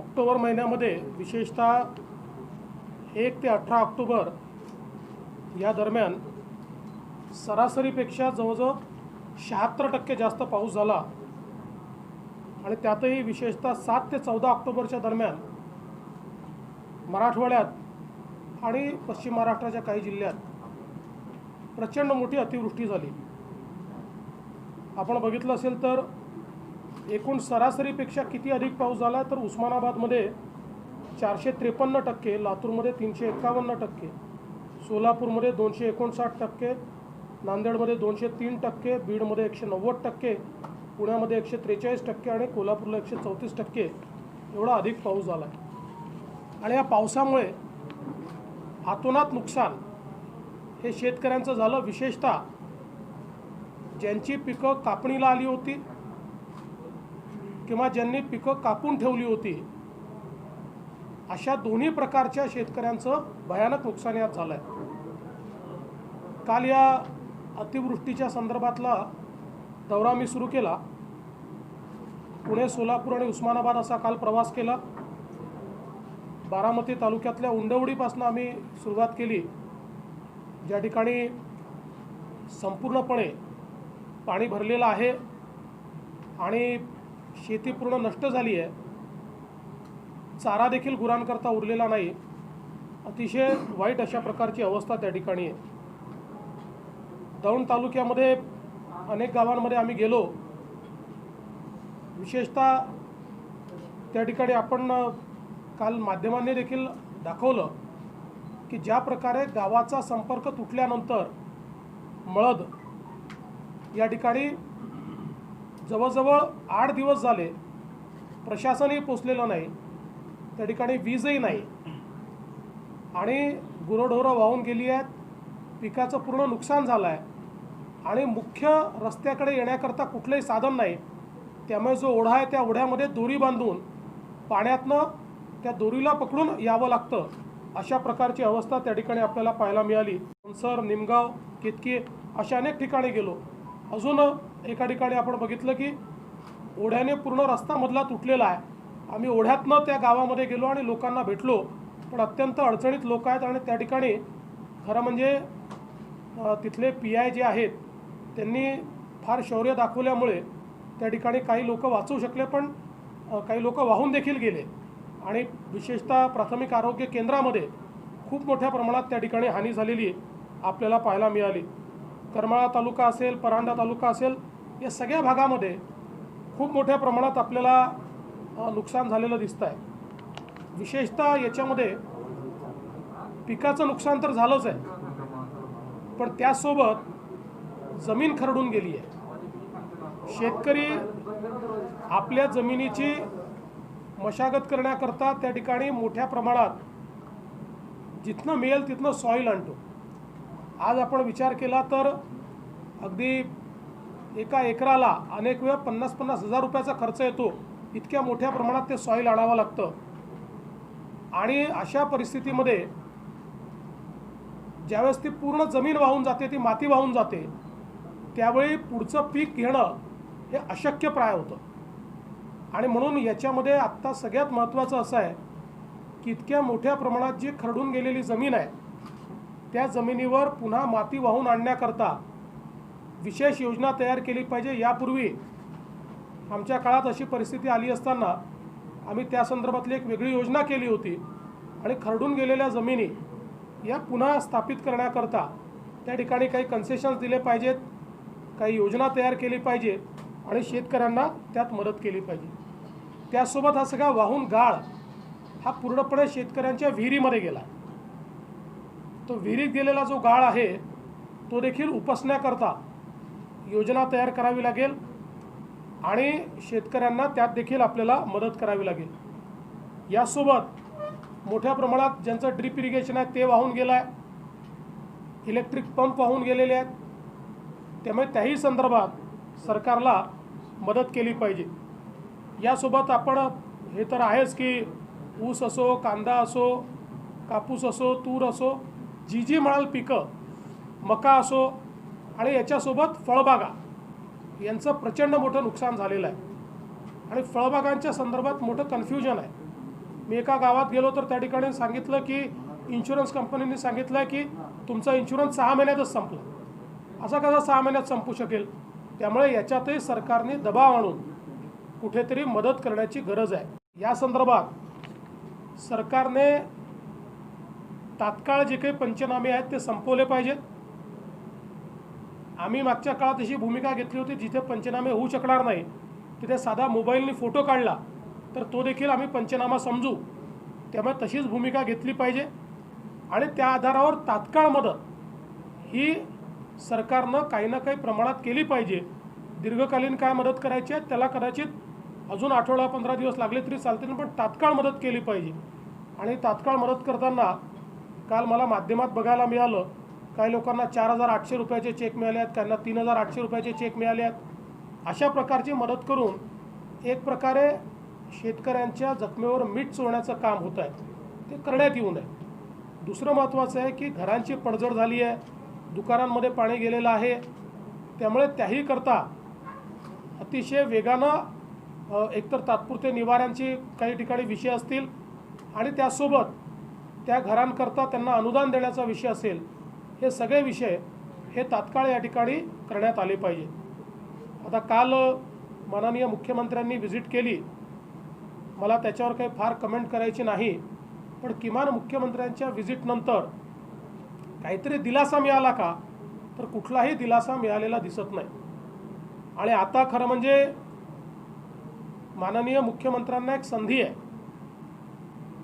October महिन्यामध्ये विशेषतः 1 ते 18 ऑक्टोबर या दरम्यान सरासरीपेक्षा जवळजवळ 76% जास्त पाऊस झाला आणि त्यातही विशेषतः 7 ते 14 ऑक्टोबरच्या दरम्यान मराठवाड्यात आणि पश्चिम महाराष्ट्राच्या काही जिल्ह्यात प्रचंड मोठी अतिवृष्टी झाली। आपण बघितलं असेल तर एकूण सरासरीपेक्षा किती अधिक पाऊस झाला तर उस्मानाबादमध्ये 453%, लातूरमध्ये 351%, सोलापूरमध्ये 259%, नांदेडमध्ये 203%, बीडमध्ये 190%, पुण्यामध्ये 143% आणि कोल्हापूरला 134% एवढा अधिक पाऊस झाला। आणि या पावसामुळे अतोनात नुकसान हे शेतकऱ्यांचं झालं। विशेषतः ज्यांची पिकं कापणीला आली होती किंवा ज्यांनी पिकं कापून ठेवली होती अशा दोन्ही प्रकारच्या शेतकऱ्यांचं भयानक नुकसान यात झालं आहे। काल या अतिवृष्टीच्या संदर्भातला दौरा मी सुरू केला। पुणे, सोलापूर आणि उस्मानाबाद असा काल प्रवास केला। बारामती तालुक्यातल्या उंडवडीपासून आम्ही सुरुवात केली, ज्या ठिकाणी संपूर्णपणे पाणी भरलेलं आहे आणि शेती पूर्ण नष्ट झाली आहे। चारा देखील गुरांकरता उरलेला नाही। अतिशय वाईट अशा प्रकारची अवस्था त्या ठिकाणी आहे। दौंड तालुक्यामध्ये अनेक गावांमध्ये आम्ही गेलो। विशेषतः त्या ठिकाणी आपण काल माध्यमांनी देखील दाखवलं की ज्या प्रकारे गावाचा संपर्क तुटल्यानंतर मळद या ठिकाणी जवळजवळ 8 दिवस झाले प्रशासनही पोचलेलं नाही, त्या ठिकाणी वीजही नाही आणि गुरंढोरं वाहून गेली आहेत, पिकाचं पूर्ण नुकसान झालं आहे आणि मुख्य रस्त्याकडे येण्याकरता कुठलंही साधन नाही। त्यामुळे जो ओढा आहे त्या ओढ्यामध्ये दोरी बांधून पाण्यातनं त्या दोरीला पकडून यावं लागतं। अशा प्रकारची अवस्था त्या ठिकाणी आपल्याला पाहायला मिळाली। मनसर, निमगाव, केतकी अशा अनेक ठिकाणी गेलो। अजून एका ठिकाणी आपण बघितलं की ओढ्याने पूर्ण रस्ता मधला तुटलेला आहे। आम्ही ओढ्यातनं त्या गावामध्ये गेलो आणि लोकांना भेटलो, पण अत्यंत अडचणीत लोक आहेत आणि त्या ठिकाणी खरं म्हणजे तिथले PI जे आहेत त्यांनी फार शौर्य दाखवल्यामुळे त्या ठिकाणी काही लोक वाचू शकले, पण काही लोक वाहून देखील गेले आणि विशेषतः प्राथमिक आरोग्य केंद्रामध्ये खूप मोठ्या प्रमाणात त्या ठिकाणी हानी झालेली आपल्याला पाहायला मिळाली। करमाळा तालुका असेल, परांडा तालुका असेल, या सगळ्या भागामध्ये खूप मोठ्या प्रमाणात आपल्याला नुकसान झालेलं दिसतं आहे। विशेषतः याच्यामध्ये पिकाचं नुकसान तर झालंच आहे, पण त्यासोबत जमीन खरडून गेली आहे। शेतकरी आपल्या जमिनीची मशागत करण्याकरता त्या ठिकाणी मोठ्या प्रमाणात जिथनं मिळेल तिथनं सॉईल आणतो। आज आपण विचार केला तर अगदी एका एकराला अनेक वेळा 50-50 हजार रुपयाचा खर्च येतो। इतक्या मोठ्या प्रमाणात ते सॉईल आणावं लागतं आणि अशा परिस्थितीमध्ये ज्यावेळेस ती पूर्ण जमीन वाहून जाते, ती माती वाहून जाते, त्यावेळी पुढचं पीक घेणं हे अशक्यप्राय होतं। आणि म्हणून याच्यामध्ये आत्ता सगळ्यात महत्त्वाचं असं आहे की इतक्या मोठ्या प्रमाणात जी खरडून गेलेली जमीन आहे त्या जमिनीवर पुन्हा माती वाहून आणण्याकरता विशेष योजना तयार केली पाहिजे। यापूर्वी आमच्या काळात अशी परिस्थिती आली असताना आम्ही त्या संदर्भातली एक वेगळी योजना केली होती आणि खरडून गेलेल्या जमिनी या पुन्हा स्थापित करण्याकरता त्या ठिकाणी काही कन्सेशन्स दिले पाहिजेत, काही योजना तयार केली पाहिजे आणि शेतकऱ्यांना त्यात मदत केली पाहिजे। त्यासोबत हा सगळा वाहून गाळ हा पूर्णपणे शेतकऱ्यांच्या विहिरीमध्ये गेला। तो विहिरीत गेलेला जो गाळ आहे तो देखील उपसण्याकरता योजना तयार करावी लागेल आणि शेतकऱ्यांना त्यात देखील आपल्याला मदत करावी लागेल। यासोबत मोठ्या प्रमाणात ज्यांचं ड्रिप इरिगेशन आहे ते वाहून गेलं आहे, इलेक्ट्रिक पंप वाहून गेलेले आहेत, त्यामुळे त्याही संदर्भात सरकारला मदत केली पाहिजे। यासोबत आपण हे तर आहेच की ऊस असो, कांदा असो, कापूस असो, तूर असो, जी म्हणाल पिकं, मका असो आणि याच्यासोबत फळबागा यांचं प्रचंड मोठं नुकसान झालेलं आहे आणि फळबागांच्या संदर्भात मोठं कन्फ्युजन आहे। मी एका गावात गेलो तर त्या ठिकाणी सांगितलं की इन्शुरन्स कंपनीने सांगितलं की तुमचा इन्शुरन्स 6 महिन्यातच संपला. असा कसा 6 महिन्यात संपू शकेल? त्यामुळे याच्यातही सरकारने दबाव आणून कुठेतरी मदत करण्याची गरज आहे. या संदर्भात सरकारने तात्काळ जे काही पंचनामे आहेत ते संपवले पाहिजेत. आम्ही मागच्या काळात अशी भूमिका घेतली होती, जिथे पंचनामे होऊ शकणार नाही तिथे साधा मोबाईलने फोटो काढला तर तो देखील आम्ही पंचनामा समजू. त्यामुळे तशीच भूमिका घेतली पाहिजे आणि त्या आधारावर तात्काळ मदत ही सरकारनं काही ना काही प्रमाणात केली पाहिजे. दीर्घकालीन काय मदत करायची आहे त्याला कदाचित अजून आठवडा 15 दिवस लागले तरी चालतील, पण तात्काळ मदत केली पाहिजे. आणि तात्काळ मदत करताना काल मला माध्यमात बघायला मिळालं, काही लोकांना 4,800 रुपयाचे चेक मिळाले आहेत, काहींना 3,800 रुपयाचे चेक मिळाले आहेत. अशा प्रकारची मदत करून एक प्रकारे शेतकऱ्यांच्या जखमेवर मीठ चोळण्याचं काम होत आहे, ते करण्यात येऊ नये. दुसरं महत्त्वाचं आहे की घरांची पडझड झाली आहे, दुकानांमध्ये पाणी गेलेलं आहे. त्यामुळे त्याही करता अतिशय वेगानं एकतर तात्पुरते निवाऱ्यांची काही ठिकाणी विषय असतील आणि त्यासोबत त्या घरांकरता त्यांना अनुदान देण्याचा विषय असेल, हे सगळे विषय हे तात्काळ या ठिकाणी करण्यात आले पाहिजे. आता काल माननीय मुख्यमंत्र्यांनी व्हिजिट केली, मला त्याच्यावर काही फार कमेंट करायची नाही, पण किमान मुख्यमंत्र्यांच्या व्हिजिटनंतर काहीतरी दिलासा मिळाला का, तर कुठलाही दिलासा मिळालेला दिसत नाही. आणि आता खरं म्हणजे माननीय मुख्यमंत्र्यांना एक संधी आहे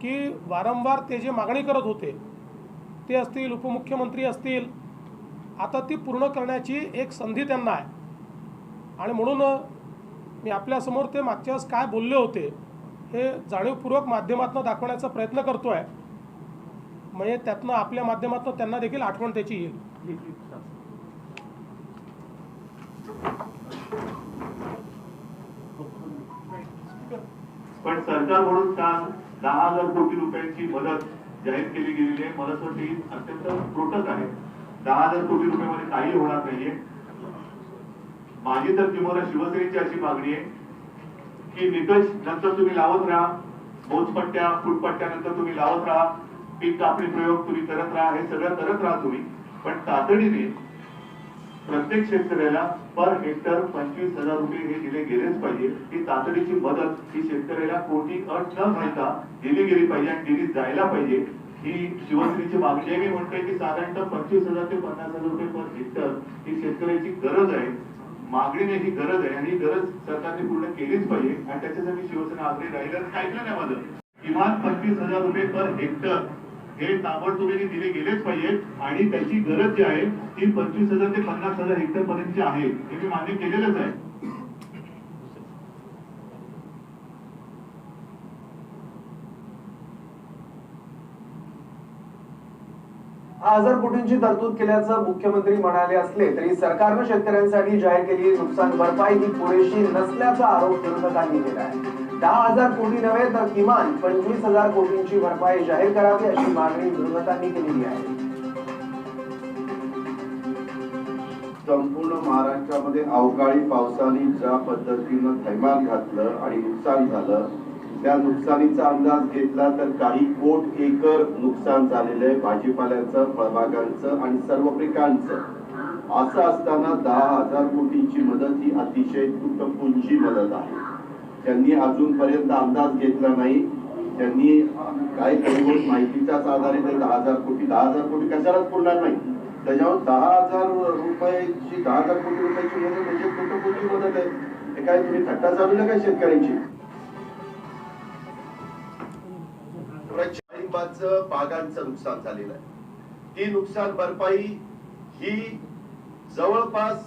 की वारंवार ते जे मागणी करत होते, ते असतील, उपमुख्यमंत्री असतील, आता ती पूर्ण करण्याची एक संधी त्यांना आहे. आणि म्हणून मी आपल्यासमोर ते मागच्या वेळेस काय बोलले होते हे जाणीवपूर्वक माध्यमातून दाखवण्याचा प्रयत्न करतो आहे, म्हणजे त्यातनं आपल्या माध्यमातून त्यांना देखील आठवण त्याची येईल. पण सरकार म्हणून काल 10,000 कोटी रुपयांची मदत जाहीर केली गेलेली आहे. मला असं वाटतं ही अत्यंत त्रुटक आहे. 10,000 कोटी रुपयामध्ये काही होणार नाहीये. माझी तर किंवा शिवसेनेची अशी मागणी आहे की निकष नंतर तुम्ही लावत राहा, मोजपट्ट्या फुटपट्ट्या नंतर तुम्ही लावत राहा, पीक कापणी प्रयोग तुम्ही करत राहा, हे सगळं करत राहा तुम्ही, पण तातडीने प्रत्येक शेतकऱ्याला पर हेक्टर 25,000 रुपये हे दिले गेलेच पाहिजे. ही तातडीची मदत ही शेतकऱ्याला कोणती अट न घालता दिली गेली पाहिजे आणि दिली जायला पाहिजे. ही शिवसेनेची मागणी आहे. मी म्हणतोय की साधारणतः 25,000 ते 50,000 रुपये पर हेक्टर ही शेतकऱ्याची गरज आहे, मागणी नाही, ही गरज आहे आणि ही गरज सरकारने पूर्ण केलीच पाहिजे. आणि त्याच्यासाठी शिवसेना आग्रही राहिलं. ऐकलं नाही माझं? किमान 25,000 रुपये पर हेक्टर हे ताबडतोबीने दिले गेलेच पाहिजेत आणि त्याची गरज जी आहे ती 25,000 ते 50,000 हेक्टर पर्यंतची आहे, हे मी मान्य केलेलंच आहे. हजार कोटींची तरतूद केल्याचं मुख्यमंत्री म्हणाले असले तरी सरकारनं शेतकऱ्यांसाठी जाहीर केलेली नुकसान भरपाई ही पुरेशी नसल्याचा आरोप विरोधकांनी केला आहे. 10,000 कोटी नव्हे तर किमान 25,000 कोटींची भरपाई जाहीर करावी अशी मागणी विरोधकांनी केलेली आहे. संपूर्ण महाराष्ट्रामध्ये अवकाळी पावसाने ज्या पद्धतीनं थैमान घातलं आणि नुकसान झालं, त्या नुकसानीचा अंदाज घेतला तर काही कोट एकर नुकसान झालेलं आहे भाजीपाल्याचं, फळबागांचं आणि सर्व पिकांचं. असं असताना 10,000 कोटींची मदत ही अतिशय तुटपुंजी मदत आहे. त्यांनी अजूनपर्यंत अंदाज घेतला नाही. त्यांनी काही माहितीच्याच आधारे ते 10,000 कोटी कशालाच पुरणार नाही. त्याच्यावर 10,000 रुपयाची 10,000 कोटी रुपयाची मदत म्हणजे तुटपुंजी मदत आहे. हे काय तुम्ही थट्टा चालू नका शेतकऱ्यांची. बागांचं नुकसान झालेलं आहे. ती नुकसान भरपाई ही जवळपास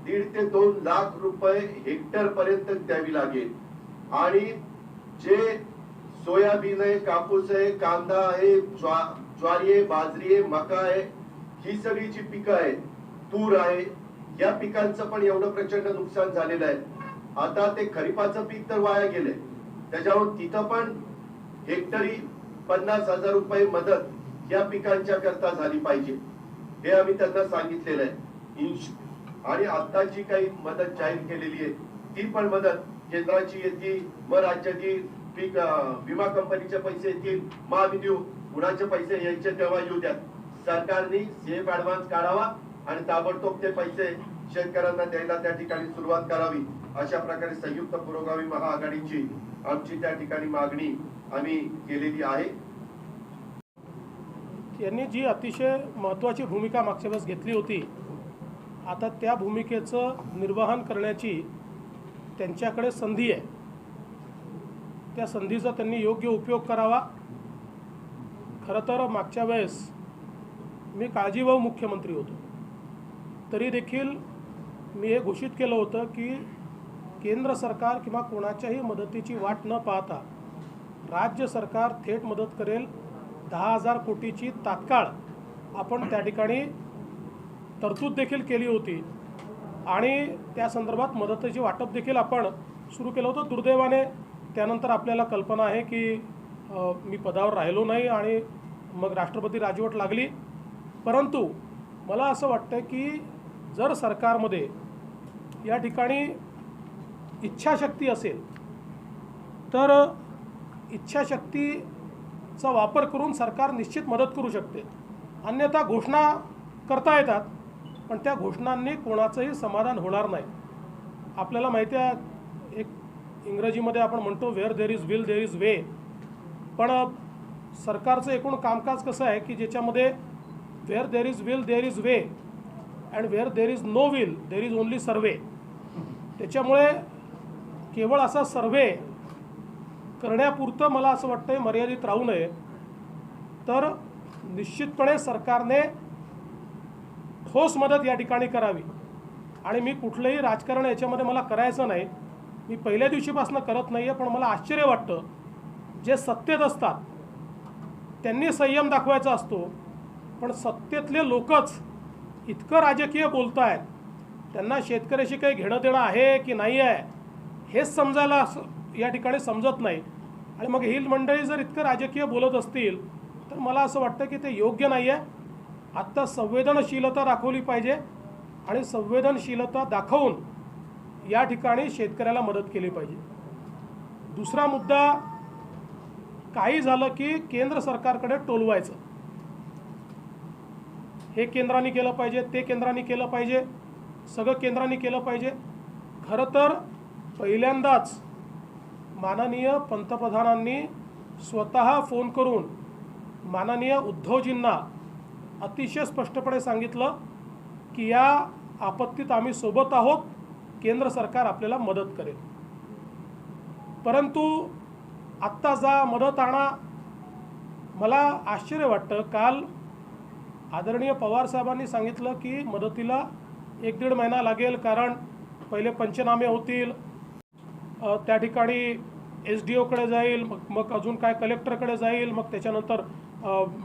1.5 ते 2 लाख रुपये हेक्टर पर्यंत द्यावी लागेल. आणि जे सोयाबीन आहे, कापूस आहे, कांदा आहे, ज्वारी आहे, बाजरी आहे, मका आहे, ही सगळी जी पिकं आहेत, तूर आहे, या पिकांचं पण एवढं प्रचंड नुकसान झालेलं आहे. आता ते खरीपाचं पीक तर वाया गेले, त्याच्यावर तिथं पण हेक्टरी 50,000 रुपये मदत या पिकांच्या करता झाली पाहिजे, हे आम्ही त्यांना सांगितलेलं आहे. आणि आता जी काही मदत जाहीर केलेली आहे ती पण मदत केंद्राची येते, मग राज्याची पीक विमा कंपनीचे पैसे येतील, मग आम्ही देऊ. कुणाचे पैसे यायचे तेव्हा येऊ द्यात. सरकारने सेफ ऍडव्हान्स काढावा आणि ताबडतोब ते पैसे शेतकऱ्यांना द्यायला त्या ठिकाणी सुरुवात करावी. अशा प्रकारे संयुक्त पुरोगामी महाआघाडीची आमची त्या ठिकाणी मागणी आम्ही केलेली आहे. यांनी जी अतिशय महत्त्वाची भूमिका मागच्या वेळेस घेतली होती, आता त्या भूमिकेचं निर्वहन करण्याची त्यांच्याकडे संधी आहे. त्या संधीचा त्यांनी योग्य उपयोग करावा. खरं तर मागच्या वेळेस मी काळजीवाहू मुख्यमंत्री होतो, तरी देखील मी हे घोषित केलं होतं की केंद्र सरकार किंवा कोणाच्याही मदतीची वाट न पाहता राज्य सरकार थेट मदत करेल. 10,000 कोटीची तात्काळ आपण त्या ठिकाणी तरतूद देखील केली होती आणि त्या संदर्भात मदतीची वाटप देखील आपण सुरू केलं होतं. दुर्दैवाने त्यानंतर आपल्याला कल्पना आहे की मी पदावर राहिलो नाही आणि मग राष्ट्रपती राजवट लागली. परंतु मला असं वाटतं की जर सरकारमध्ये या ठिकाणी इच्छाशक्ती असेल तर इच्छाशक्तीचा वापर करून सरकार निश्चित मदत करू शकते. अन्यथा घोषणा करता येतात, पण त्या घोषणांनी कोणाचंही समाधान होणार नाही. आपल्याला माहिती आहे, एक इंग्रजीमध्ये आपण म्हणतो where there is will there is way. पण सरकारचं एकूण कामकाज कसं आहे की ज्याच्यामध्ये where there is will there is way and where there is no will there is only survey. त्याच्यामुळे केवळ असा सर्वे करण्यापुरतं मला असं वाटतं मर्यादित राहू नये, तर निश्चितपणे सरकारने ठोस मदत या ठिकाणी करावी. आणि मी कुठलंही राजकारण याच्यामध्ये मला करायचं नाही, मी पहिल्या दिवशीपासून करत नाही आहे. पण मला आश्चर्य वाटतं, जे सत्तेत असतात त्यांनी संयम दाखवायचा असतो, पण सत्तेतले लोकच इतकं राजकीय बोलत आहेत, त्यांना शेतकऱ्याशी काही घेणं देणं आहे की नाही आहे हेच समजायला या ठिकाणी समजत नाही. आणि मग ही मंडळी जर इतकं राजकीय बोलत असतील तर मला असं वाटतं की ते योग्य नाही आहे. आत्ता संवेदनशीलता दाखवली पाहिजे आणि संवेदनशीलता दाखवून या ठिकाणी शेतकऱ्याला मदत केली पाहिजे. दुसरा मुद्दा, काही झालं की केंद्र सरकारकडे टोलवायचं, हे केंद्राने केलं पाहिजे, ते केंद्राने केलं पाहिजे, सगळं केंद्राने केलं पाहिजे. खरं तर पहिल्यांदाच माननीय पंतप्रधानांनी स्वतः फोन करून माननीय उद्धवजींना अतिशय स्पष्टपणे सांगितलं की या आपत्तीत आम्ही सोबत आहोत, केंद्र सरकार आपल्याला मदत करेल. परंतु आत्ता जा मदत आणा. मला आश्चर्य वाटतं, काल आदरणीय पवारसाहेबांनी सांगितलं की मदतीला 1-1.5 महिना लागेल, कारण पहिले पंचनामे होतील, त्या ठिकाणी SDOकडे जाईल, मग अजून काय कलेक्टरकडे जाईल, मग त्याच्यानंतर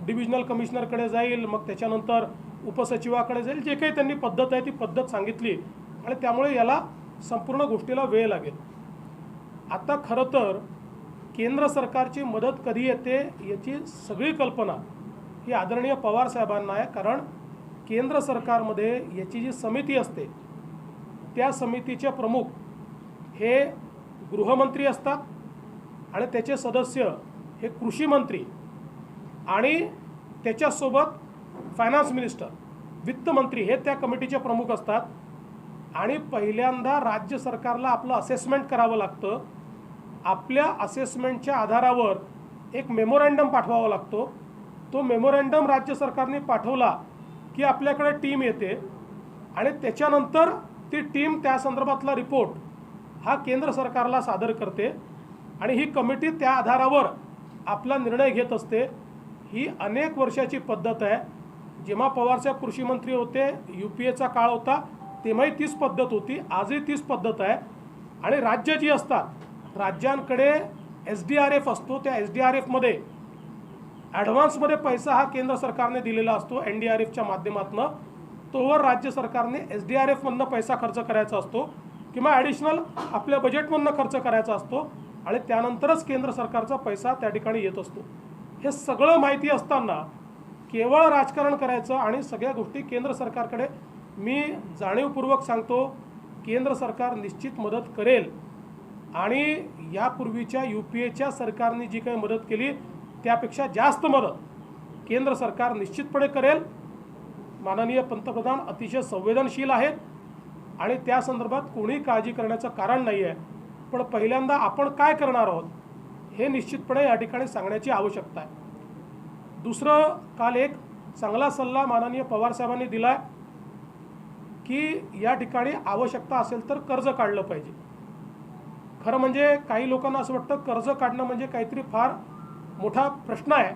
डिव्हिजनल कमिशनरकडे जाईल, मग त्याच्यानंतर उपसचिवाकडे जाईल. जे काही त्यांनी पद्धत आहे ती पद्धत सांगितली आणि त्यामुळे याला संपूर्ण गोष्टीला वेळ लागेल. आता खरं तर केंद्र सरकारची मदत कधी येते याची सगळी कल्पना ही आदरणीय पवारसाहेबांना आहे, कारण केंद्र सरकारमध्ये याची जी समिती असते त्या समितीचे प्रमुख हे गृहमंत्री असतात आणि त्याचे सदस्य हे कृषी मंत्री आणि त्याच्यासोबत फायनान्स मिनिस्टर, वित्तमंत्री हे त्या कमिटीचे प्रमुख असतात. आणि पहिल्यांदा राज्य सरकारला आपलं असेसमेंट करावं लागतं. आपल्या असेसमेंटच्या आधारावर एक मेमोरँडम पाठवावा लागतो. तो मेमोरँडम राज्य सरकारने पाठवला की आपल्याकडे टीम येते आणि त्याच्यानंतर ती टीम त्या संदर्भातला रिपोर्ट हा केंद्र सरकारला सादर करते आणि ही कमिटी त्या आधारावर आपला निर्णय घेत असते. ही अनेक वर्षाची पद्धत आहे. जेव्हा पवारसाहेब कृषी मंत्री होते, UPAचा काळ होता, तेव्हाही तीच पद्धत होती, आजही तीच पद्धत आहे. आणि राज्य जी असतात, राज्यांकडे SDRF असतो, त्या SDRFमध्ये ॲडव्हान्समध्ये पैसा हा केंद्र सरकारने दिलेला असतो NDRFच्या माध्यमातून. तोवर राज्य सरकारने SDRFमधनं पैसा खर्च करायचा असतो किंवा ॲडिशनल आपल्या बजेटमधनं खर्च करायचा असतो आणि त्यानंतरच केंद्र सरकारचा पैसा त्या ठिकाणी येत असतो. हे सगळं माहिती असताना केवळ राजकारण करायचं आणि सगळ्या गोष्टी केंद्र सरकारकडे, मी जाणीवपूर्वक सांगतो, केंद्र सरकार निश्चित मदत करेल आणि यापूर्वीच्या UPAच्या सरकारने जी काही मदत केली त्यापेक्षा जास्त मदत केंद्र सरकार निश्चितपणे करेल. माननीय पंतप्रधान अतिशय संवेदनशील आहेत आणि त्या संदर्भात कोणी काळजी करण्याचं कारण नाही आहे. पण पहिल्यांदा आपण काय करणार आहोत हे निश्चितपणे या ठिकाणी सांगण्याची आवश्यकता आहे. दुसरं, काल एक चांगला सल्ला माननीय पवारसाहेबांनी दिला आहे की या ठिकाणी आवश्यकता असेल तर कर्ज काढलं पाहिजे. खरं म्हणजे काही लोकांना असं वाटतं कर्ज काढणं म्हणजे काहीतरी फार मोठा प्रश्न आहे.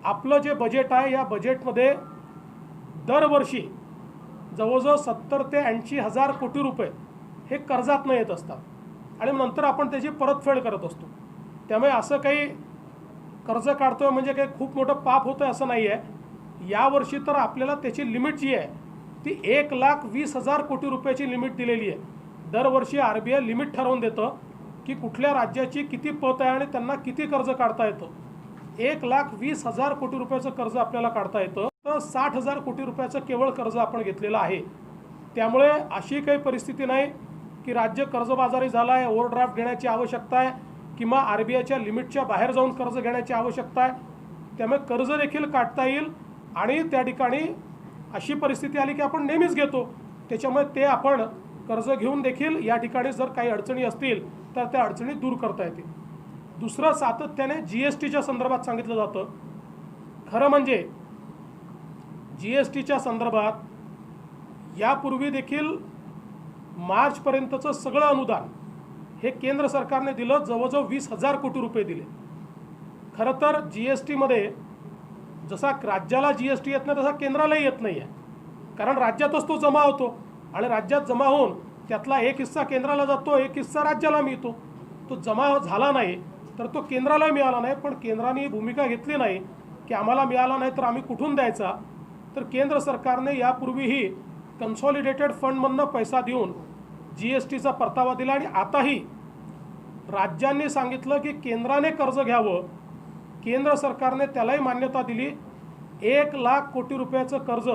आपलं जे बजेट आहे या बजेटमध्ये दरवर्षी जवळजवळ 70 ते 80 हजार कोटी रुपये हे कर्जातनं येत असतात आणि नंतर आपण त्याची परतफेड करत असतो. त्यामुळे असं काही कर्ज काढतोय म्हणजे काही खूप मोठं पाप होतं असं नाही आहे. यावर्षी तर आपल्याला त्याची लिमिट जी आहे ती 1,20,000 कोटी रुपयाची लिमिट दिलेली आहे. दरवर्षी RBI लिमिट ठरवून देतं की कुठल्या राज्याची किती पत आहे आणि त्यांना किती कर्ज काढता येतं. 1,20,000 कोटी रुपयाचं कर्ज आपल्याला काढता येतं. तर 60,000 कोटी रुपयाचं केवळ कर्ज आपण घेतलेलं आहे. त्यामुळे अशी काही परिस्थिती नाही की राज्य कर्जबाजारी झाला आहे, ओव्हरड्राफ्ट घेण्याची आवश्यकता आहे किंवा RBIच्या लिमिटच्या बाहेर जाऊन कर्ज घेण्याची आवश्यकता आहे. त्यामुळे कर्ज देखील काढता येईल आणि त्या ठिकाणी अशी परिस्थिती आली की आपण नेहमीच घेतो, त्याच्यामुळे ते आपण कर्ज घेऊन देखील या ठिकाणी जर काही अडचणी असतील तर त्या अडचणी दूर करता येतील. दुसरं, सातत्याने GSTच्या संदर्भात सांगितलं जातं. खरं म्हणजे GSTच्या संदर्भात यापूर्वी देखील मार्चपर्यंतचं सगळं अनुदान हे केंद्र सरकारने दिलं, जवळजवळ 20,000 कोटी रुपये दिले. खरं तर GSTमध्ये जसा राज्याला GST येत नाही तसा केंद्रालाही येत नाही आहे, कारण राज्यातच तो जमा होतो आणि राज्यात जमा होऊन त्यातला एक हिस्सा केंद्राला जातो, एक हिस्सा राज्याला मिळतो. तो जमा झाला नाही तर तो केंद्राला मिळाला नाही. पण केंद्राने भूमिका घेतली नाही की आम्हाला मिळाला नाही तर आम्ही कुठून द्यायचा. तर केंद्र सरकारने यापूर्वीही कन्सॉलिडेटेड फंडमधनं पैसा देऊन GSTचा परतावा दिला आणि आताही राज्यांनी सांगितलं की केंद्राने कर्ज घ्यावं. केंद्र सरकारने त्यालाही मान्यता दिली. 1,00,000 कोटी रुपयाचं कर्ज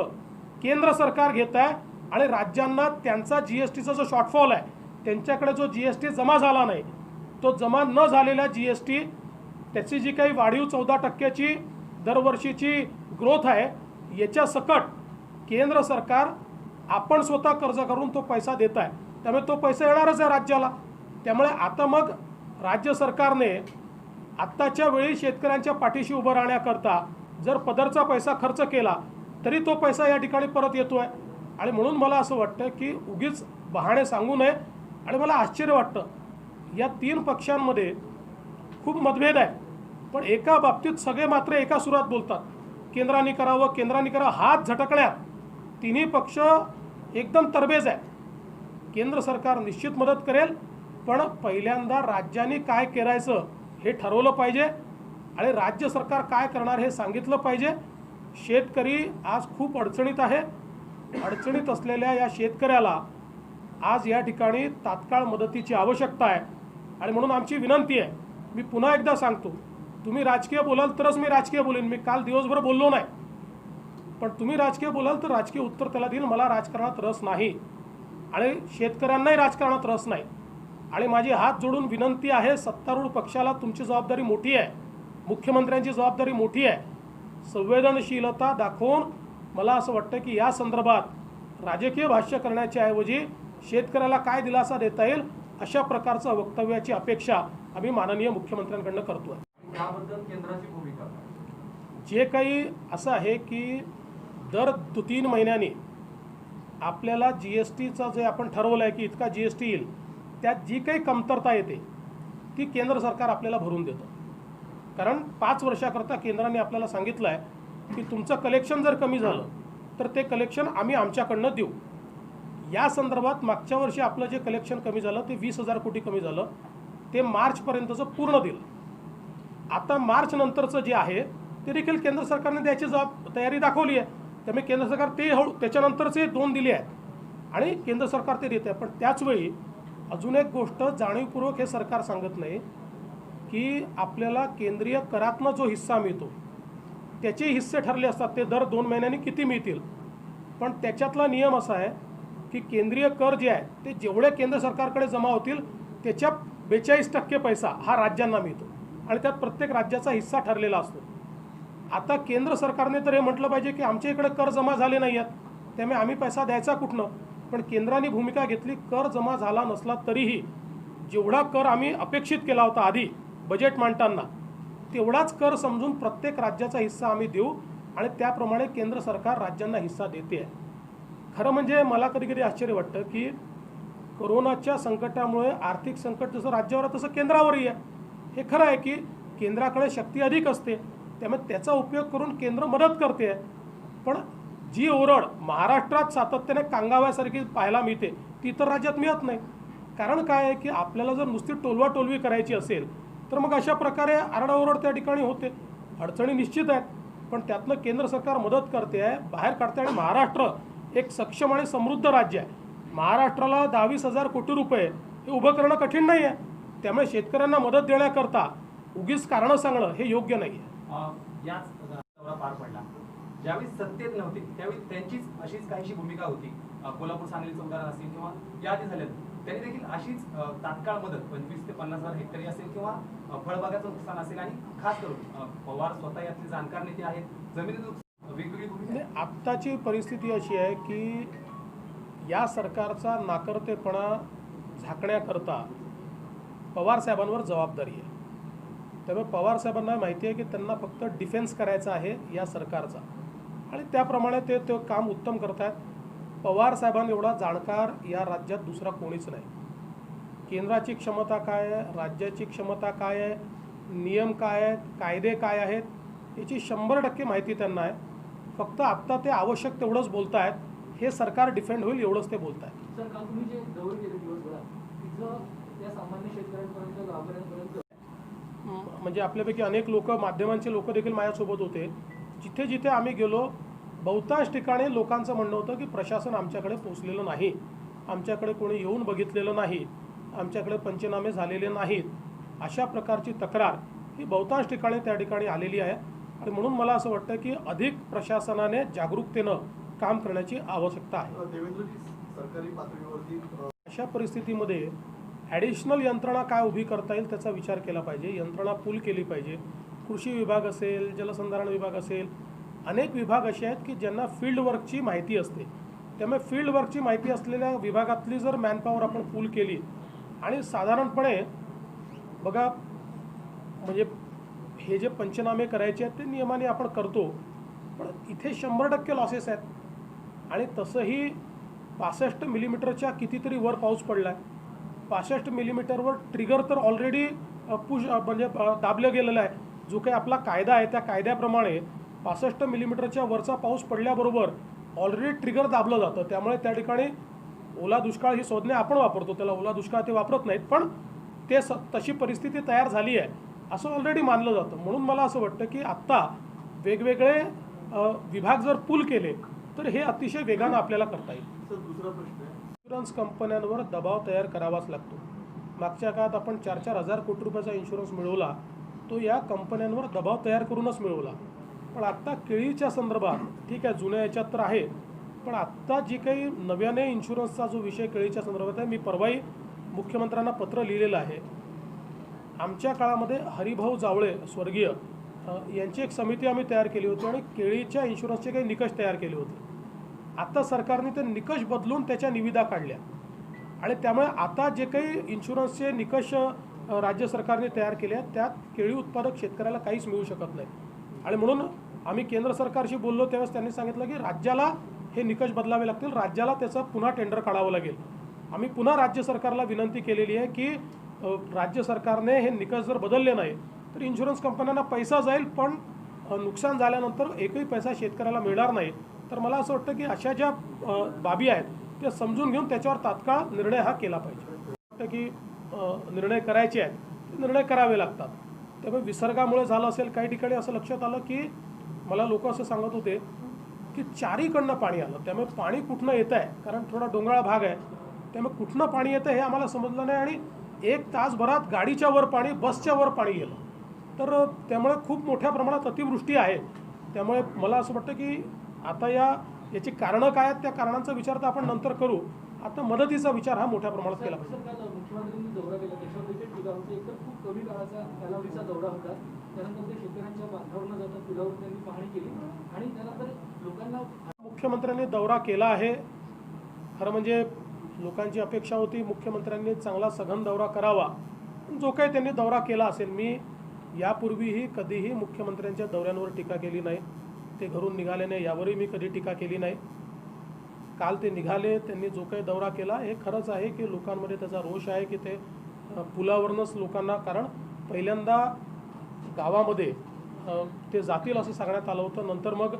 केंद्र सरकार घेत आहे आणि राज्यांना त्यांचा GSTचा जो शॉर्टफॉल आहे, त्यांच्याकडे जो GST जमा झाला नाही, तो जमा न झालेला GST त्याची जी काही वाढीव 14% दरवर्षीची ग्रोथ आहे याच्या सकट केंद्र सरकार आपण स्वतः कर्ज करून तो पैसा देत आहे. त्यामुळे तो पैसा येणारच आहे राज्याला. त्यामुळे आता मग राज्य सरकारने आत्ताच्या वेळी शेतकऱ्यांच्या पाठीशी उभं राहण्याकरता जर पदरचा पैसा खर्च केला तरी तो पैसा या ठिकाणी परत येतो आहे. आणि म्हणून मला असं वाटतं की उगीच बहाणे सांगू नये. आणि मला आश्चर्य वाटतं या 3 पक्षांमध्ये खूप मतभेद आहे, पण एका बाबतीत सगळे मात्र एका सुरात बोलतात, केंद्राने करावं, केंद्राने करावं. हात झटकण्यात तिन्ही पक्ष एकदम तरबेज आहे. केंद्र सरकार निश्चित मदत करेल, पण पहिल्यांदा राज्यांनी काय करायचं हे ठरवलं पाहिजे आणि राज्य सरकार काय करणार हे सांगितलं पाहिजे. शेतकरी आज खूप अडचणीत आहे. अडचणीत असलेल्या या शेतकऱ्याला आज या ठिकाणी तात्काळ मदतीची आवश्यकता आहे. आणि म्हणून आमची विनंती आहे, मी पुन्हा एकदा सांगतो, तुम्ही राजकीय बोलाल तरच मी राजकीय बोलेन. मी काल दिवसभर बोललो नाही, पण तुम्ही राजकीय बोलाल तर राजकीय उत्तर त्याला देईल. मला राजकारणात रस नाही आणि शेतकऱ्यांनाही राजकारणात रस नाही. आणि माझी हात जोडून विनंती आहे, सत्तारूढ पक्षाला तुमची जबाबदारी मोठी आहे, मुख्यमंत्र्यांची जबाबदारी मोठी आहे. संवेदनशीलता दाखवून मला असं वाटतं की या संदर्भात राजकीय भाष्य करण्याच्या ऐवजी शेतकऱ्याला काय दिलासा देता येईल अशा प्रकारचं वक्तव्याची अपेक्षा आम्ही माननीय मुख्यमंत्र्यांकडून करतो आहे. याबद्दल केंद्राची भूमिका जे काही असं आहे की दर 3 महिन्यांनी आपल्याला GSTचा जे आपण ठरवलं आहे की इतका GST येईल, त्यात जी काही कमतरता येते ती केंद्र सरकार आपल्याला भरून देतं. कारण 5 वर्षाकरता केंद्राने आपल्याला सांगितलं आहे की तुमचं कलेक्शन जर कमी झालं तर ते कलेक्शन आम्ही आमच्याकडनं देऊ. या संदर्भात मागच्या वर्षी आपलं जे कलेक्शन कमी झालं ते 20,000 कोटी कमी झालं, ते मार्चपर्यंतचं पूर्ण दिलं. आता मार्च नंतरचं जे आहे ते देखील केंद्र सरकारने द्यायची तयारी दाखवली आहे. त्यामुळे केंद्र सरकार ते त्याच्यानंतरचे 2 दिले आहेत आणि केंद्र सरकार ते देत आहे. पण त्याचवेळी अजून एक गोष्ट जाणीवपूर्वक हे सरकार सांगत नाही की आपल्याला केंद्रीय करातनं जो हिस्सा मिळतो त्याचे हिस्से ठरले असतात, ते दर 2 महिन्यांनी किती मिळतील. पण त्याच्यातला नियम असा आहे की केंद्रीय कर जे आहे ते जेवढे केंद्र सरकारकडे जमा होतील त्याच्या 42% पैसा हा राज्यांना मिळतो आणि त्यात प्रत्येक राज्याचा हिस्सा ठरलेला असतो. आता केंद्र सरकारने तर हे म्हटलं पाहिजे की आमच्या इकडे कर जमा झाले नाही आहेत, त्यामुळे आम्ही पैसा द्यायचा कुठनं. पण केंद्राने भूमिका घेतली, कर जमा झाला नसला तरीही जेवढा कर आम्ही अपेक्षित केला होता आधी बजेट मांडताना तेवढाच कर समजून प्रत्येक राज्याचा हिस्सा आम्ही देऊ आणि त्याप्रमाणे केंद्र सरकार राज्यांना हिस्सा देते आहे. खरं म्हणजे मला कधी कधी आश्चर्य वाटतं की कोरोनाच्या संकटामुळे आर्थिक संकट जसं राज्यावर आहे तसं केंद्रावरही आहे. हे खरं आहे की केंद्राकडे शक्ती अधिक असते, त्यामुळे त्याचा उपयोग करून केंद्र मदत करते आहे. पण जी ओरड महाराष्ट्रात सातत्याने कांगाव्यासारखी पाहायला मिळते ती तर राज्यात मिळत नाही. कारण काय आहे की आपल्याला जर नुसती टोलवाटोलवी करायची असेल तर मग अशा प्रकारे आरडाओरड त्या ठिकाणी होते. अडचणी निश्चित आहेत, पण त्यातनं केंद्र सरकार मदत करते आहे, बाहेर काढते. आणि महाराष्ट्र एक सक्षम आणि समृद्ध राज्य आहे. महाराष्ट्राला 22,000 कोटी रुपये हे उभं करणं कठीण नाही आहे. त्यामुळे शेतकऱ्यांना मदत देण्याकरता उगीच कारणं सांगणं हे योग्य नाही आहे. याच दौरा पार पडला, ज्यावेळी सत्तेत नव्हते त्यावेळी त्यांचीच अशीच काहीशी भूमिका होती. कोल्हापूर सांगलीचं उदाहरण असेल किंवा याआधी झालेलं, त्यांनी देखील अशीच तात्काळ मदत 25 ते 50,000 हेक्टरी असेल किंवा फळबागाचं नुकसान असेल आणि खास करून पवार स्वतः यातले जाणकार नेते आहेत, जमिनीचं वेगवेगळी भूमिका. आत्ताची परिस्थिती अशी आहे की या सरकारचा नाकर्तेपणा झाकण्याकरता पवार साहेबांवर जबाबदारी आहे. त्यामुळे पवार साहेबांना माहिती आहे की त्यांना फक्त डिफेन्स करायचा आहे या सरकारचा आणि त्याप्रमाणे ते काम उत्तम करत आहेत. पवार साहेबांना एवढा जाणकार या राज्यात दुसरा कोणीच नाही. केंद्राची क्षमता काय आहे, राज्याची क्षमता काय आहे, नियम काय आहेत, कायदे काय आहेत याची 100% माहिती त्यांना आहे. फक्त आत्ता ते आवश्यक तेवढंच बोलत आहेत, हे सरकार डिफेंड होईल एवढंच ते बोलत आहेत. सर, काल तुम्ही जे दौरे केले दिवसभरात तिथलं त्या सामान्य शेतकऱ्यांपर्यंत गावकऱ्यांपर्यंत म्हणजे आपल्यापैकी अनेक लोक, माध्यमांचे लोक देखील माझ्यासोबत होते. जिथे जिथे आम्ही गेलो बहुतांश ठिकाणी लोकांचं म्हणणं होतं की प्रशासन आमच्याकडे पोचलेलं नाही, आमच्याकडे कोणी येऊन बघितलेलं नाही, आमच्याकडे पंचनामे झालेले नाहीत. अशा प्रकारची तक्रार ही बहुतांश ठिकाणी त्या ठिकाणी आलेली आहे. आणि म्हणून मला असं वाटतं की अधिक प्रशासनाने जागरूकतेनं काम करण्याची आवश्यकता आहे. सरकारी पातळीवरती अशा परिस्थितीमध्ये ॲडिशनल यंत्रणा काय उभी करता येईल त्याचा विचार केला पाहिजे. यंत्रणा पूल केली पाहिजे. कृषी विभाग असेल, जलसंधारण विभाग असेल, अनेक विभाग असे आहेत की ज्यांना फील्ड वर्कची माहिती असते. त्यामुळे फील्ड वर्कची माहिती असलेल्या विभागातली जर मॅनपॉवर आपण पूल केली आणि साधारणपणे बघा म्हणजे हे जे पंचनामे करायचे आहेत ते नियमाने आपण करतो, पण इथे 100% लॉसेस आहेत. आणि तसंही 65 मिलीमीटरच्या कितीतरी वर पाऊस पडला आहे. 65 मिलीमीटरवर ट्रिगर तर ऑलरेडी म्हणजे दाबलं गेलेलं आहे. जो काही आपला कायदा आहे त्या कायद्याप्रमाणे 65 मिलीमीटरच्या वरचा पाऊस पडल्याबरोबर ऑलरेडी ट्रिगर दाबलं जातं. त्यामुळे त्या ठिकाणी ओला दुष्काळ ही संज्ञा आपण वापरतो, त्याला ओला दुष्काळ ते वापरत नाहीत, पण ते तशी परिस्थिती तयार झाली आहे असं ऑलरेडी मानलं जातं. म्हणून मला असं वाटतं की आत्ता वेगवेगळे विभाग जर पूल केले तर हे अतिशय वेगानं आपल्याला करता येईल. दुसरा प्रश्न आहे, इन्शुरन्स कंपन्यांवर दबाव तयार करावाच लागतो. मागच्या काळात आपण 4-4 हजार कोटी रुपयाचा इन्शुरन्स मिळवला, तो या कंपन्यांवर दबाव तयार करूनच मिळवला. पण आत्ता केळीच्या संदर्भात ठीक आहे, जुन्या याच्यात तर आहे, पण आत्ता जी काही नव्याने इन्शुरन्सचा जो विषय केळीच्या संदर्भात आहे, मी परवाही मुख्यमंत्र्यांना पत्र लिहिलेलं आहे. आमच्या काळामध्ये हरिभाऊ जावळे स्वर्गीय यांची एक समिती आम्ही तयार केली होती आणि केळीच्या इन्शुरन्सचे काही निकष तयार केले होते. आता सरकारने ते निकष बदलून त्याच्या निविदा काढल्या आणि त्यामुळे आता जे काही इन्शुरन्सचे निकष राज्य सरकारने तयार केले आहेत त्यात केळी उत्पादक शेतकऱ्याला काहीच मिळू शकत नाही. आणि म्हणून आम्ही केंद्र सरकारशी बोललो त्यावेळेस त्यांनी सांगितलं की राज्याला हे निकष बदलावे लागतील, राज्याला त्याचं पुन्हा टेंडर काढावं लागेल. आम्ही पुन्हा राज्य सरकारला विनंती केलेली आहे की राज्य सरकारने हे निकष जर बदलले नाही तर इन्शुरन्स कंपन्यांना पैसा जाईल, पण नुकसान झाल्यानंतर एकही पैसा शेतकऱ्याला मिळणार नाही. तर मला असं वाटतं की अशा ज्या बाबी आहेत त्या समजून घेऊन त्याच्यावर तात्काळ निर्णय हा केला पाहिजे. वाटतं की निर्णय करायचे आहेत, निर्णय करावे लागतात. त्यामुळे विसर्गामुळे झालं असेल, काही ठिकाणी असं लक्षात आलं की मला लोक असं सांगत होते की चारीकडनं पाणी आलं. त्यामुळे पाणी कुठनं येतं आहे, कारण थोडा डोंगराळ भाग आहे, त्यामुळे कुठनं पाणी येतं हे आम्हाला समजलं नाही आणि 1 तासभरात गाडीच्या वर पाणी, बसच्या वर पाणी गेलं. तर त्यामुळे खूप मोठ्या प्रमाणात अतिवृष्टी आहे. त्यामुळे मला असं वाटतं की आता याची कारणं काय आहेत त्या कारणांचा विचार तर आपण नंतर करू, आता मदतीचा विचार हा मोठ्या प्रमाणात केला पाहिजे. सर, काल मुख्यमंत्र्यांनी दौरा केला त्याच्यावर देखील टीका होती. एकतर खूप कमी काळाचा कालावधीचा दौरा होता. त्यानंतर ते शेतकऱ्यांच्या बांधावर न जाता पुलावर त्यांनी पाहणी केली आणि त्यानंतर लोकांना मुख्यमंत्र्यांनी दौरा केला आहे. खरं म्हणजे लोकांची अपेक्षा होती मुख्यमंत्र्यांनी चांगला सघन दौरा करावा. जो काही त्यांनी दौरा केला असेल, मी यापूर्वीही कधीही मुख्यमंत्र्यांच्या दौऱ्यांवर टीका केली नाही. ते घरून निघाले नाही यावरही मी कधी टीका केली नाही. काल ते निघाले, त्यांनी जो काही दौरा केला हे खरंच आहे की लोकांमध्ये त्याचा रोष आहे की ते पुलावरूनच लोकांना, कारण पहिल्यांदा गावामध्ये ते जातील असं सांगण्यात आलं होतं. नंतर मग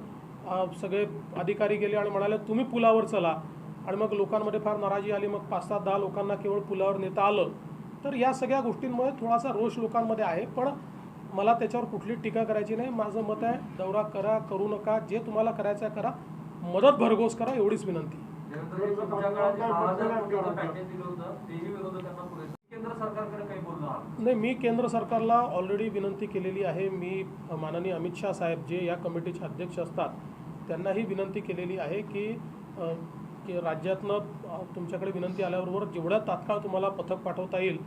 सगळे अधिकारी गेले आणि म्हणाले तुम्ही पुलावर चला, आणि मग लोकांमध्ये फार नाराजी आली. मग 5-10 लोकांना केवळ पुलावर नेता आलं. तर या सगळ्या गोष्टींमुळे थोडासा रोष लोकांमध्ये आहे. पण मला त्याच्यावर कुठली टीका करायची नाही. माझं मत आहे दौरा करा, करू नका, जे तुम्हाला करायचं आहे करा, मदत भरघोस करा, एवढीच विनंती. नाही, मी केंद्र सरकारला ऑलरेडी विनंती केलेली आहे. मी माननीय अमित शाह साहेब जे या कमिटीचे अध्यक्ष असतात त्यांनाही विनंती केलेली आहे की राज्यातनं तुमच्याकडे विनंती आल्याबरोबर जेवढ्या तात्काळ तुम्हाला पथक पाठवता येईल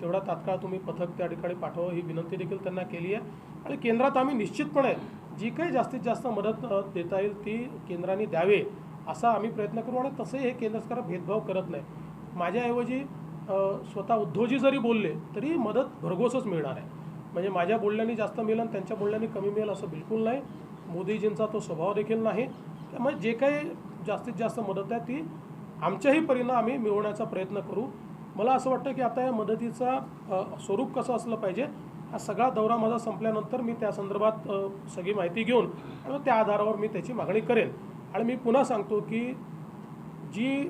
तेवढा तात्काळ तुम्ही पथक त्या ठिकाणी पाठवा, ही विनंती देखील त्यांना केली आहे. आणि केंद्रात आम्ही निश्चितपणे जी काही जास्तीत जास्त मदत देता येईल ती केंद्राने द्यावे असा आम्ही प्रयत्न करू. आणि तसे हे केंद्र सरकार भेदभाव करत नाही. माझ्याऐवजी स्वतः उद्धवजी जरी बोलले तरी मदत भरघोसच मिळणार आहे. म्हणजे माझ्या बोलण्याने जास्त मिळेल आणि त्यांच्या बोलण्याने कमी मिळेल असं बिलकुल नाही. मोदीजींचा तो स्वभाव देखील नाही. त्यामुळे जे काही जास्तीत जास्त मदत आहे ती आमच्याही परीनं आम्ही मिळवण्याचा प्रयत्न करू. मला असं वाटतं की आता या मदतीचा स्वरूप कसं असलं पाहिजे, हा सगळा दौरा माझा संपल्यानंतर मी त्या संदर्भात सगळी माहिती घेऊन आणि त्या आधारावर मी त्याची मागणी करेन. आणि मी पुन्हा सांगतो की जी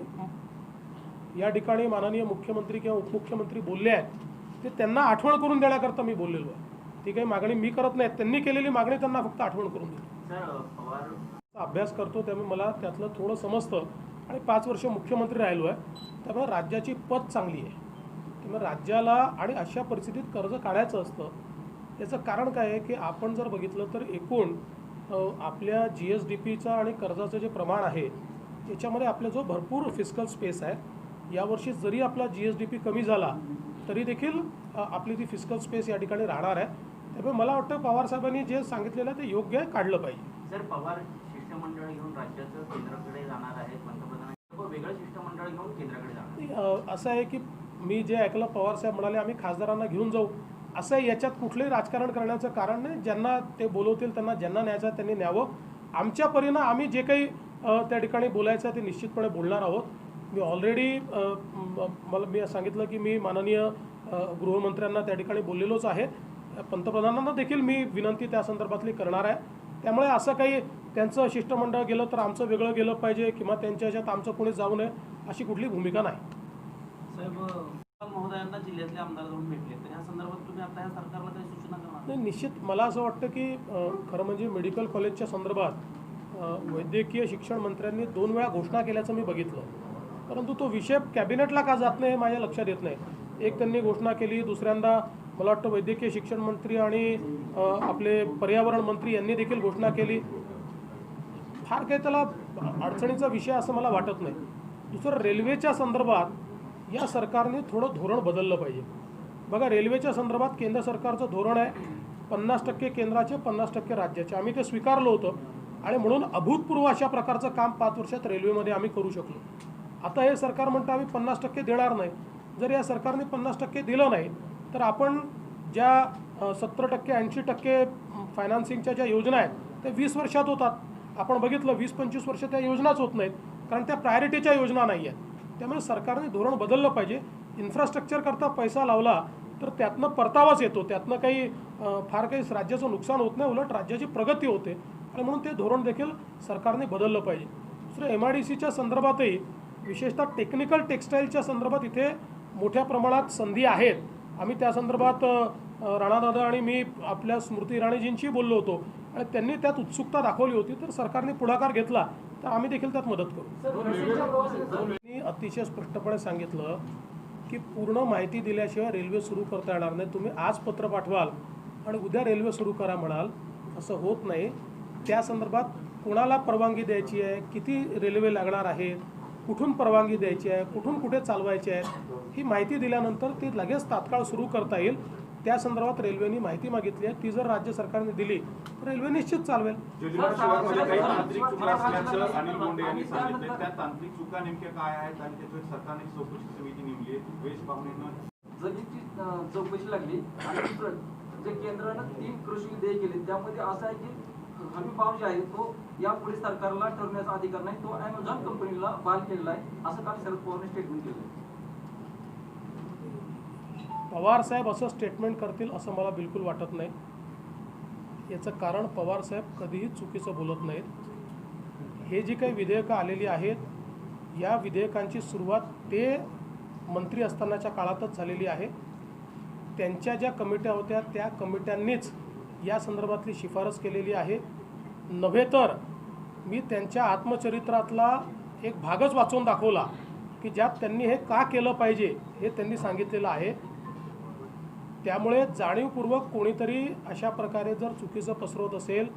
या ठिकाणी माननीय मुख्यमंत्री किंवा उपमुख्यमंत्री बोलले आहेत ते त्यांना आठवण करून देण्याकरता मी बोललेलो आहे. ती काही मागणी मी करत नाही, त्यांनी केलेली मागणी त्यांना फक्त आठवण करून देतो. अभ्यास करतो त्यामुळे मला त्यातलं थोडं समजतं. आणि 5 वर्ष मुख्यमंत्री राहिलो आहे, त्यामुळे राज्याची पत चांगली आहे. त्यामुळे राज्याला आणि अशा परिस्थितीत कर्ज काढायचं असतं. याचं कारण काय आहे की आपण जर बघितलं तर एकूण आपल्या GSDPचा आणि कर्जाचं जे प्रमाण आहे त्याच्यामध्ये आपला जो भरपूर फिस्कल स्पेस आहे. यावर्षी जरी आपला GSDP कमी झाला तरी देखील आपली ती फिस्कल स्पेस या ठिकाणी राहणार आहे. त्यामुळे मला वाटतं पवारसाहेबांनी जे सांगितलेलं आहे ते योग्य आहे, काढलं पाहिजे. सर, पवार शिष्टमंडळ घेऊन राज्याचं केंद्राकडे जाणार आहे, पंतप्रधान वेगळं शिष्टमंडळ घेऊन केंद्राकडे जाणार. असं आहे की मी जे ऐकलं पवारसाहेब म्हणाले आम्ही खासदारांना घेऊन जाऊ, असं याच्यात कुठलंही राजकारण करण्याचं कारण नाही. ज्यांना ते बोलवतील त्यांना ज्यांना न्यायचं आहे त्यांनी न्यावं. आमच्या परीनं आम्ही जे काही त्या ठिकाणी बोलायचं आहे ते निश्चितपणे बोलणार आहोत. मी ऑलरेडी मी सांगितलं की मी माननीय गृहमंत्र्यांना त्या ठिकाणी बोललेलोच आहे. पंतप्रधानांना देखील मी विनंती त्या संदर्भातली करणार आहे. त्यामुळे असं काही त्यांचं शिष्टमंडळ गेलं तर आमचं वेगळं गेलं पाहिजे किंवा त्यांच्या ह्याच्यात आमचं कोणी जाऊ नये अशी कुठली भूमिका नाही. साहेब, महोदयांना जिल्ह्यातले आमदार जाऊन भेटले तर या संदर्भात तुम्ही आता या सरकारला काही सूचना करणार? नाही, निश्चित मला असं वाटतं की खरं म्हणजे मेडिकल कॉलेजच्या संदर्भात वैद्यकीय शिक्षण मंत्र्यांनी 2 वेळा घोषणा केल्याचं मी बघितलं, परंतु तो विषय कॅबिनेटला का जात नाही हे माझ्या लक्षात येत नाही. एक त्यांनी घोषणा केली, दुसऱ्यांदा मला वाटतं वैद्यकीय शिक्षण मंत्री आणि आपले पर्यावरण मंत्री यांनी देखील घोषणा केली. फार काही त्याला अडचणीचा विषय असं मला वाटत नाही. दुसरं, रेल्वेच्या संदर्भात या सरकारने थोडं धोरण बदललं पाहिजे. बघा, रेल्वेच्या संदर्भात केंद्र सरकारचं धोरण आहे 50% केंद्राचे 50% राज्याचे. आम्ही ते स्वीकारलं होतं आणि म्हणून अभूतपूर्व अशा प्रकारचं काम 5 वर्षात रेल्वेमध्ये आम्ही करू शकलो. आता हे सरकार म्हणतं आम्ही 50% देणार नाही. जर या सरकारने 50% दिलं नाही तर आपण ज्या 70% 80% फायनान्सिंगच्या ज्या योजना आहेत त्या 20 वर्षात होतात. आपण बघितलं 20-25 वर्ष त्या योजनाच होत नाहीत, कारण त्या प्रायोरिटीच्या योजना नाही आहेत. त्यामुळे सरकारने धोरण बदललं पाहिजे. इन्फ्रास्ट्रक्चर करता पैसा लावला तर त्यातनं परतावाच येतो, त्यातनं काही फार काही राज्याचं नुकसान होत नाही, उलट राज्याची प्रगती होते. आणि म्हणून ते धोरण देखील सरकारने बदललं पाहिजे. दुसरं, MIDCच्या संदर्भातही विशेषतः टेक्निकल टेक्स्टाईलच्या संदर्भात इथे मोठ्या प्रमाणात संधी आहेत. आम्ही त्या संदर्भात राणादादा आणि मी आपल्या स्मृती इराणीजींशी बोललो होतो आणि त्यांनी त्यात उत्सुकता दाखवली होती. तर सरकारने पुढाकार घेतला तर आम्ही देखील त्यात मदत करू. मी अतिशय स्पष्टपणे सांगितलं की पूर्ण माहिती दिल्याशिवाय रेल्वे सुरू करता येणार नाही. तुम्ही आज पत्र पाठवाल आणि उद्या रेल्वे सुरू करा म्हणाल, असं होत नाही. त्या संदर्भात कोणाला परवानगी द्यायची आहे, किती रेल्वे लागणार आहेत, कुठून परवानगी द्यायची आहे, कुठून कुठे चालवायची आहे, ही माहिती दिल्यानंतर ती लगेच तात्काळ सुरू करता येईल. त्या संदर्भात रेल्वेने माहिती मागितली आहे. ती जर राज्य सरकारने दिली तर रेल्वे निश्चित चालवेल. जोजीबार शिवारमध्ये काही तांत्रिक चुका असल्याचं अनिल बोंडे यांनी सांगितलं. त्या तांत्रिक चुका नेमक्या काय आहेत आणि त्याच्यावर सरकारने चौकशी समिती नेमली आहे. वेश पाहुणेनं जमीनची चौकशी लागली आणि दुसरं जे केंद्रानं 3 कृषी विधेयक केले त्यामध्ये असं आहे की हमी भाव जे आहे तो यापुढे सरकारला ठरवण्याचा अधिकार नाही, तो अमेझॉन कंपनीला बाल केलेला आहे, असं काल शरद पवारने स्टेटमेंट केलं. पवार साहेब असं स्टेटमेंट करतील असं मला बिलकुल वाटत नाही. याचं कारण पवार साहेब कधीही चुकीचं बोलत नाहीत. हे जी काही विधेयकं आलेली आहेत, या विधेयकांची सुरुवात ते मंत्री असतानाच्या काळातच झालेली आहे. त्यांच्या ज्या कमिट्या होत्या त्या कमिट्यांनीच या संदर्भातली शिफारस केलेली आहे. नव्हे तर मी त्यांच्या आत्मचरित्रातला एक भागच वाचून दाखवला की ज्यात त्यांनी हे का केलं पाहिजे हे त्यांनी सांगितलेलं आहे. त्यामुळे जाणीवपूर्वक कोणीतरी अशा प्रकारे जर चुकीचं पसरवत असेल,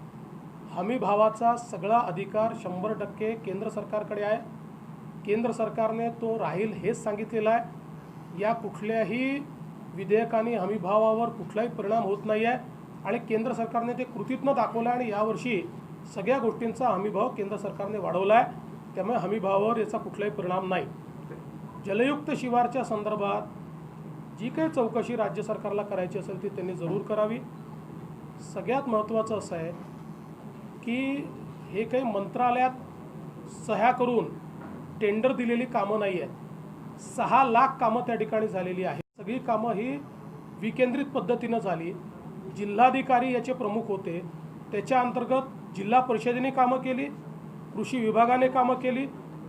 हमी भावाचा सगळा अधिकार 100% केंद्र सरकारकडे आहे. केंद्र सरकारने तो राहील हेच सांगितलेलं आहे. या कुठल्याही विधेयकाने हमी भावावर कुठलाही परिणाम होत नाही आहे आणि केंद्र सरकारने ते कृतीतनं दाखवलं आहे आणि यावर्षी सगळ्या गोष्टींचा हमीभाव केंद्र सरकारने वाढवला आहे. त्यामुळे हमीभावावर याचा कुठलाही परिणाम नाही. जलयुक्त शिवारच्या संदर्भात जी काही चौकशी राज्य सरकारला करायची असेल ती त्यांनी जरूर करावी. सगळ्यात महत्त्वाचं असं आहे की हे काही मंत्रालयात सह्या करून टेंडर दिलेली कामं नाही आहेत. 6 लाख कामं त्या ठिकाणी झालेली आहेत. सगळी कामं ही विकेंद्रित पद्धतीनं झाली. जिल्हाधिकारी याचे प्रमुख होते. त्याच्या अंतर्गत जिल्हा परिषदेने कामं केली, कृषी विभागाने कामं केली,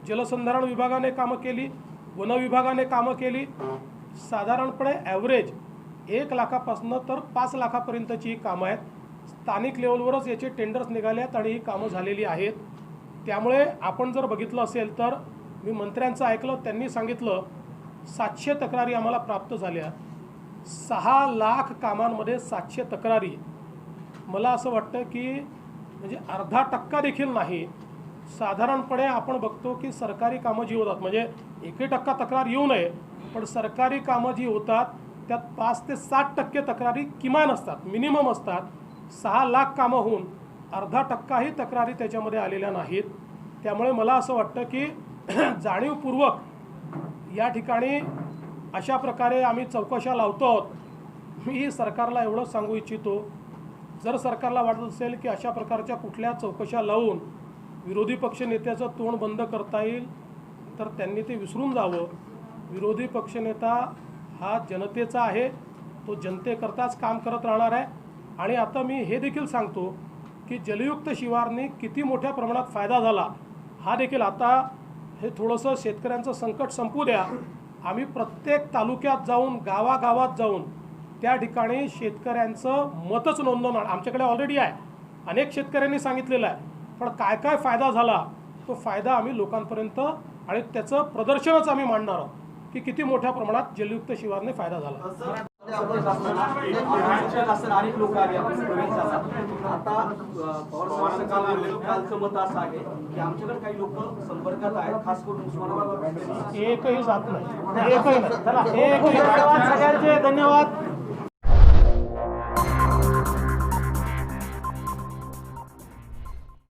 जलसंधारण विभागाने कामं केली, वन विभागाने कामं केली. साधारणपणे ॲव्हरेज 1 लाखापासून तर 5 लाखापर्यंतची ही कामं आहेत. स्थानिक लेवलवरच याचे टेंडर्स निघाले आहेत आणि ही कामं झालेली आहेत. त्यामुळे आपण जर बघितलं असेल तर मी मंत्र्यांचं ऐकलं, त्यांनी सांगितलं 700 तक्रारी आम्हाला प्राप्त झाल्या. 6 लाख कामांमध्ये 700 तक्रारी. मला असं वाटतं की म्हणजे अर्धा टक्का देखील नाही. साधारणपणे आपण बघतो की सरकारी कामं जी होतात म्हणजे 1% तक्रार येऊ नये, पण सरकारी कामं जी होतात त्यात 5 ते 7% तक्रारी किमान असतात, मिनिमम असतात. 6 लाख कामं होऊन अर्धा टक्काही तक्रारी त्याच्यामध्ये आलेल्या नाहीत. त्यामुळे मला असं वाटतं की जाणीवपूर्वक या ठिकाणी अशा प्रकारे आम्ही चौकशा लावतो आहोत. मी सरकारला एवढंच सांगू इच्छितो, जर सरकारला वाटत असेल की अशा प्रकारच्या कुठल्या चौकशा लावून विरोधी पक्षनेत्याचं तोंड बंद करता येईल तर त्यांनी ते विसरून जावं. विरोधी पक्षनेता हा जनतेचा आहे, तो जनतेकरताच काम करत राहणार आहे. आणि आता मी हे देखील सांगतो की जलयुक्त शिवारने किती मोठ्या प्रमाणात फायदा झाला हा देखील. आता हे थोडंसं शेतकऱ्यांचं संकट संपू द्या. आम्ही प्रत्येक तालुक्यात जाऊन गावागावात जाऊन त्या ठिकाणी शेतकऱ्यांचं मतच नोंदवणार. आमच्याकडे ऑलरेडी आहे, अनेक शेतकऱ्यांनी सांगितलेलं आहे. पण काय काय फायदा झाला तो फायदा आम्ही लोकांपर्यंत आणि त्याचं प्रदर्शनच आम्ही मांडणार आहोत की किती मोठ्या प्रमाणात जलयुक्त शिवारने फायदा झाला. अनेक लोक आले आता कालचं मत असं आहे की आमच्याकडे काही लोक संपर्कात आहेत, खास करून उस्मानाबाद एकही जात नाही, एकही नाही. चला, एकही. धन्यवाद सगळ्यांचे, धन्यवाद.